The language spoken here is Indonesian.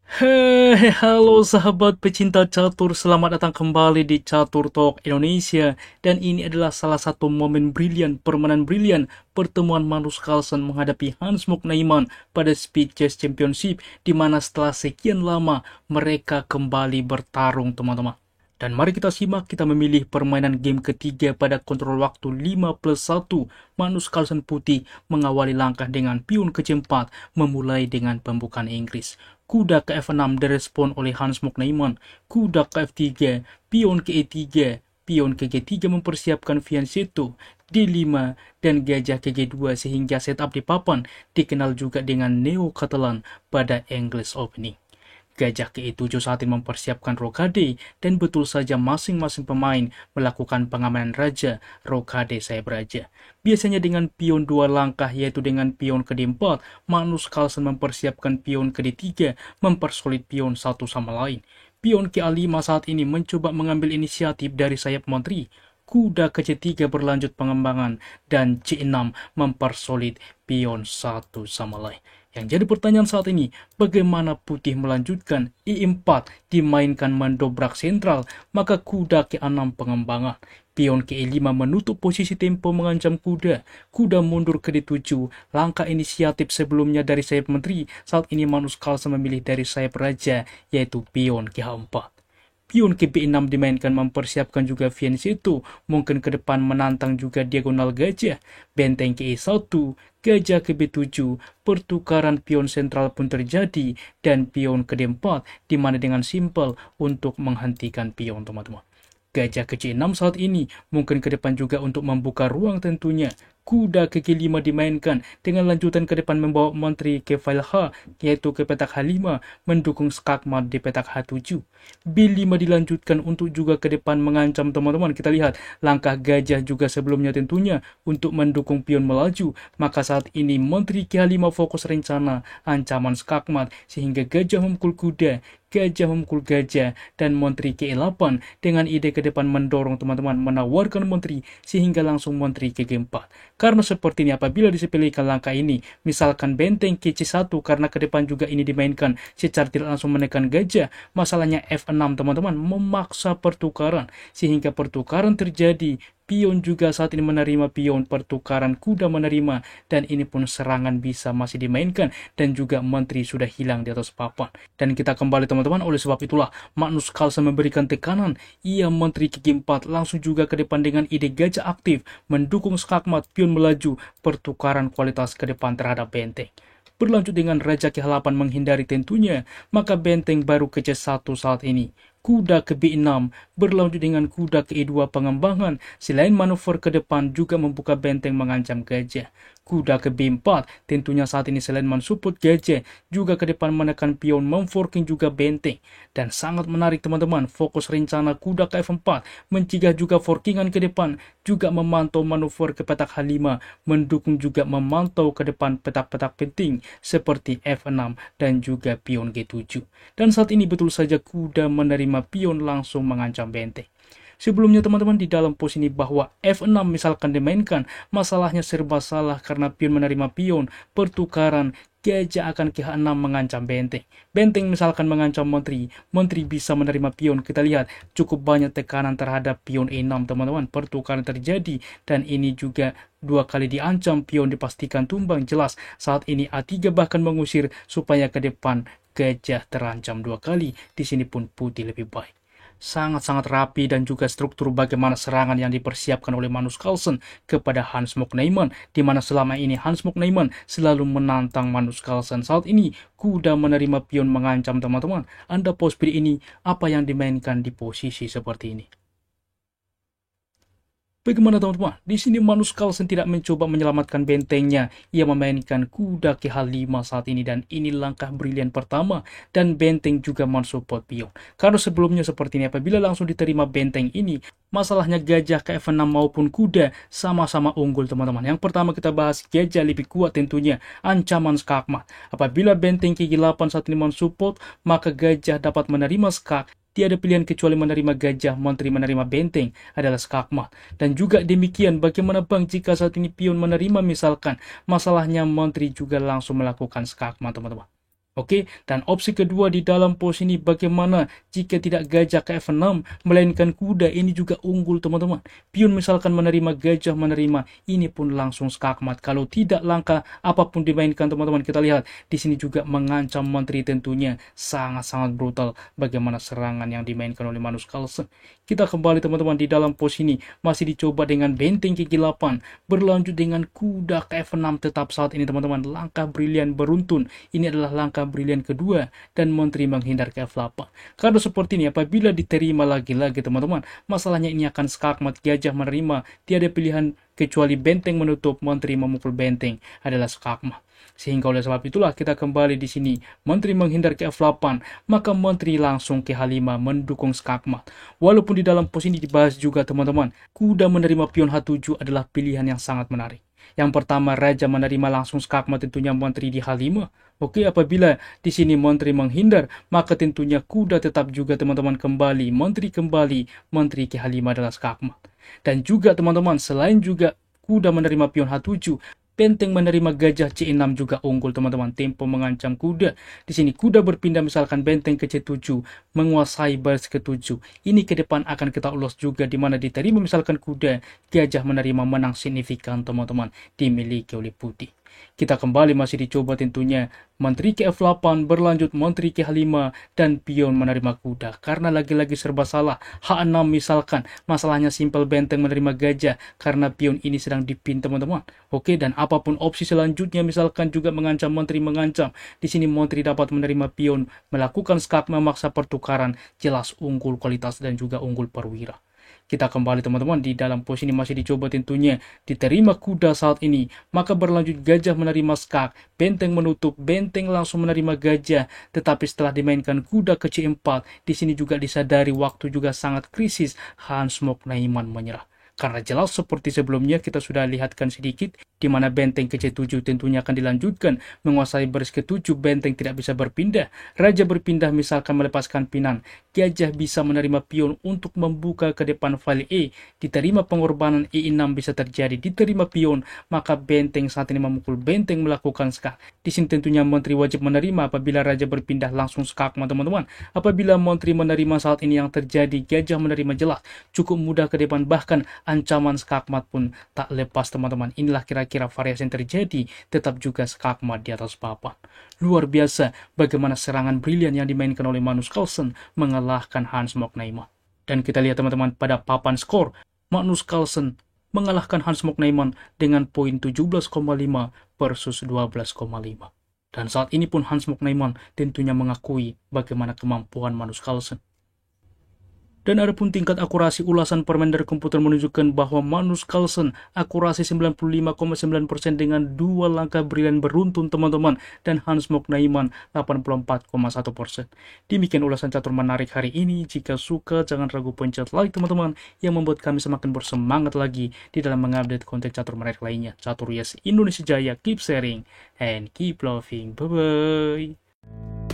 Halo sahabat pecinta catur, selamat datang kembali di Catur Talk Indonesia. Dan ini adalah salah satu momen brilian, permainan brilian, pertemuan Magnus Carlsen menghadapi Hans Moknaiman pada Speed Chess Championship, di mana setelah sekian lama mereka kembali bertarung, teman-teman. Dan mari kita simak, kita memilih permainan game ketiga pada kontrol waktu 5+1. Magnus Carlsen putih mengawali langkah dengan pion ke C4, memulai dengan pembukaan Inggris. Kuda ke F6 direspon oleh Hans Moknaiman. Kuda ke F3, pion ke E3, pion ke G3 mempersiapkan fianchetto, D5, dan gajah ke G2 sehingga setup di papan dikenal juga dengan Neo Catalan pada English Opening. Gajah ke E7 saat ini mempersiapkan rokade, dan betul saja masing-masing pemain melakukan pengamanan raja, rokade sayap raja. Biasanya dengan pion 2 langkah, yaitu dengan pion ke D4, Magnus Carlsen mempersiapkan pion ke D3, mempersolid pion satu sama lain. Pion ke A5 saat ini mencoba mengambil inisiatif dari sayap menteri. Kuda ke C3 berlanjut pengembangan, dan C6 mempersolid pion satu sama lain. Yang jadi pertanyaan saat ini, bagaimana putih melanjutkan? E4 dimainkan mendobrak sentral, maka kuda ke 6 pengembangan. Pion ke E5 menutup posisi tempo mengancam kuda. Kuda mundur ke D7, langkah inisiatif sebelumnya dari sayap menteri, saat ini Magnus Carlsen memilih dari sayap raja, yaitu pion ke H4. Pion ke B6 dimainkan mempersiapkan juga fianchetto, mungkin ke depan menantang juga diagonal gajah. Benteng ke E1, gajah ke B7, pertukaran pion sentral pun terjadi, dan pion ke D4, dimana dengan simpel untuk menghentikan pion, teman-teman. Gajah ke C6 saat ini, mungkin ke depan juga untuk membuka ruang tentunya. Kuda ke G5 dimainkan dengan lanjutan ke depan membawa menteri ke file H, yaitu ke petak H5, mendukung skakmat di petak H7. B5 dilanjutkan untuk juga ke depan mengancam, teman-teman. Kita lihat langkah gajah juga sebelumnya tentunya untuk mendukung pion melaju, maka saat ini menteri ke H5 fokus rencana ancaman skakmat, sehingga gajah memukul kuda, gajah memukul gajah, dan menteri ke E8 dengan ide ke depan mendorong, teman-teman, menawarkan menteri sehingga langsung menteri ke G4. Karena seperti ini, apabila disepelekan langkah ini, misalkan benteng ke C1 karena ke depan juga ini dimainkan secara tidak langsung menekan gajah, masalahnya F6, teman-teman, memaksa pertukaran sehingga pertukaran terjadi. Pion juga saat ini menerima pion, pertukaran kuda menerima, dan ini pun serangan bisa masih dimainkan, dan juga menteri sudah hilang di atas papan. Dan kita kembali, teman-teman, oleh sebab itulah Magnus Carlsen memberikan tekanan. Ia menteri ke G4 langsung juga ke depan dengan ide gajah aktif, mendukung skakmat, pion melaju, pertukaran kualitas ke depan terhadap benteng. Berlanjut dengan raja ke H8 menghindari tentunya, maka benteng baru ke C1 saat ini. Kuda ke B6 berlanjut dengan kuda ke E2 pengembangan. Selain manuver ke depan juga membuka benteng mengancam gajah. Kuda ke B4 tentunya saat ini selain mensupport gajah juga ke depan menekan pion, memforking juga benteng. Dan sangat menarik, teman-teman, fokus rencana kuda ke F4 mencegah juga forkingan ke depan, juga memantau manuver ke petak H5, mendukung juga memantau ke depan petak-petak penting seperti F6 dan juga pion G7. Dan saat ini betul saja kuda menerima pion langsung mengancam benteng. Sebelumnya, teman-teman, di dalam posisi bahwa F6 misalkan dimainkan, masalahnya serba salah karena pion menerima pion, pertukaran, gajah akan ke H6 mengancam benteng. Benteng misalkan mengancam menteri, menteri bisa menerima pion. Kita lihat cukup banyak tekanan terhadap pion E6, teman-teman. Pertukaran terjadi, dan ini juga dua kali diancam, pion dipastikan tumbang. Jelas saat ini A3 bahkan mengusir supaya ke depan gajah terancam dua kali. Di sini pun putih lebih baik. Sangat-sangat rapi dan juga struktur bagaimana serangan yang dipersiapkan oleh Magnus Carlsen kepada Hans Moknaiman, di mana selama ini Hans Moknaiman selalu menantang Magnus Carlsen. Saat ini kuda menerima pion mengancam, teman-teman. Anda pause video ini, apa yang dimainkan di posisi seperti ini? Bagaimana, teman-teman? Di sini Magnus Carlsen tidak mencoba menyelamatkan bentengnya. Ia memainkan kuda ke H5 saat ini, dan ini langkah brilian pertama, dan benteng juga mensupport pion. Karena sebelumnya seperti ini, apabila langsung diterima benteng ini, masalahnya gajah ke F6 maupun kuda sama-sama unggul, teman-teman. Yang pertama kita bahas gajah lebih kuat tentunya, ancaman skakmat. Apabila benteng ke G8 saat ini mensupport, maka gajah dapat menerima skak. Tiada pilihan kecuali menerima gajah, menteri menerima benteng adalah skakmat. Dan juga demikian, bagaimana bang jika saat ini pion menerima misalkan, masalahnya menteri juga langsung melakukan skakmat, teman-teman. Oke, dan opsi kedua di dalam pos ini bagaimana jika tidak gajah ke F6, melainkan kuda, ini juga unggul teman-teman. Pion misalkan menerima, gajah menerima, ini pun langsung skakmat. Kalau tidak langkah apapun dimainkan teman-teman, kita lihat di sini juga mengancam menteri tentunya sangat-sangat brutal bagaimana serangan yang dimainkan oleh Magnus Carlsen. Kita kembali teman-teman di dalam pos ini masih dicoba dengan benteng gigi 8, berlanjut dengan kuda ke F6 tetap saat ini teman-teman. Langkah brilian beruntun. Ini adalah langkah brilian kedua dan menteri menghindar ke F8. Karena seperti ini apabila diterima lagi-lagi teman-teman, masalahnya ini akan skakmat, gajah menerima, tiada pilihan kecuali benteng menutup, menteri memukul benteng adalah skakmat. Sehingga oleh sebab itulah kita kembali di sini, menteri menghindar ke F8, maka menteri langsung ke H5 mendukung skakmat. Walaupun di dalam pos ini dibahas juga teman-teman, kuda menerima pion H7 adalah pilihan yang sangat menarik. Yang pertama, raja menerima langsung skakmat, tentunya menteri di H5. Oke, apabila di sini menteri menghindar, maka tentunya kuda tetap juga teman-teman kembali, menteri ke H5 adalah skakmat. Dan juga teman-teman, selain juga kuda menerima pion H7, benteng menerima gajah C6 juga unggul teman-teman. Tempo mengancam kuda. Di sini kuda berpindah misalkan benteng ke C7, menguasai baris ke-7. Ini ke depan akan kita ulas juga di mana diterima misalkan kuda, gajah menerima, menang signifikan teman-teman dimiliki oleh putih. Kita kembali masih dicoba tentunya menteri ke F8, berlanjut menteri ke H5, dan pion menerima kuda. Karena lagi-lagi serba salah, H6 misalkan, masalahnya simpel, benteng menerima gajah, karena pion ini sedang dipin teman-teman. Oke, dan apapun opsi selanjutnya misalkan juga mengancam, menteri mengancam. Di sini menteri dapat menerima pion, melakukan skak, memaksa pertukaran, jelas unggul kualitas dan juga unggul perwira. Kita kembali teman-teman di dalam pos ini masih dicoba tentunya diterima kuda saat ini, maka berlanjut gajah menerima skak, benteng menutup, benteng langsung menerima gajah. Tetapi setelah dimainkan kuda ke C4, di sini juga disadari waktu juga sangat krisis, Hans Mok Naiman menyerah. Karena jelas seperti sebelumnya kita sudah lihatkan sedikit, di mana benteng ke C7 tentunya akan dilanjutkan, menguasai baris ke-7, benteng tidak bisa berpindah, raja berpindah misalkan melepaskan pinan, gajah bisa menerima pion untuk membuka ke depan file E, diterima pengorbanan E6 bisa terjadi, diterima pion, maka benteng saat ini memukul, benteng melakukan skak. Di sini tentunya menteri wajib menerima apabila raja berpindah langsung skak teman-teman. Apabila menteri menerima saat ini yang terjadi, gajah menerima jelas, cukup mudah ke depan, bahkan ancaman skakmat pun tak lepas teman-teman. Inilah kira-kira variasi yang terjadi, tetap juga skakmat di atas papan. Luar biasa bagaimana serangan brilian yang dimainkan oleh Magnus Carlsen mengalahkan Hans Mok Naiman. Dan kita lihat teman-teman pada papan skor, Magnus Carlsen mengalahkan Hans Mok Naiman dengan poin 17,5 versus 12,5. Dan saat ini pun Hans Mok Naiman tentunya mengakui bagaimana kemampuan Magnus Carlsen. Dan adapun tingkat akurasi ulasan permain dari komputer menunjukkan bahwa Magnus Carlsen akurasi 95,9% dengan 2 langkah brilian beruntun teman-teman, dan Hans Mok Naiman 84,1%. Demikian ulasan catur menarik hari ini. Jika suka jangan ragu pencet like teman-teman, yang membuat kami semakin bersemangat lagi di dalam mengupdate konten catur menarik lainnya. Catur Yes Indonesia Jaya, keep sharing and keep loving. Bye bye.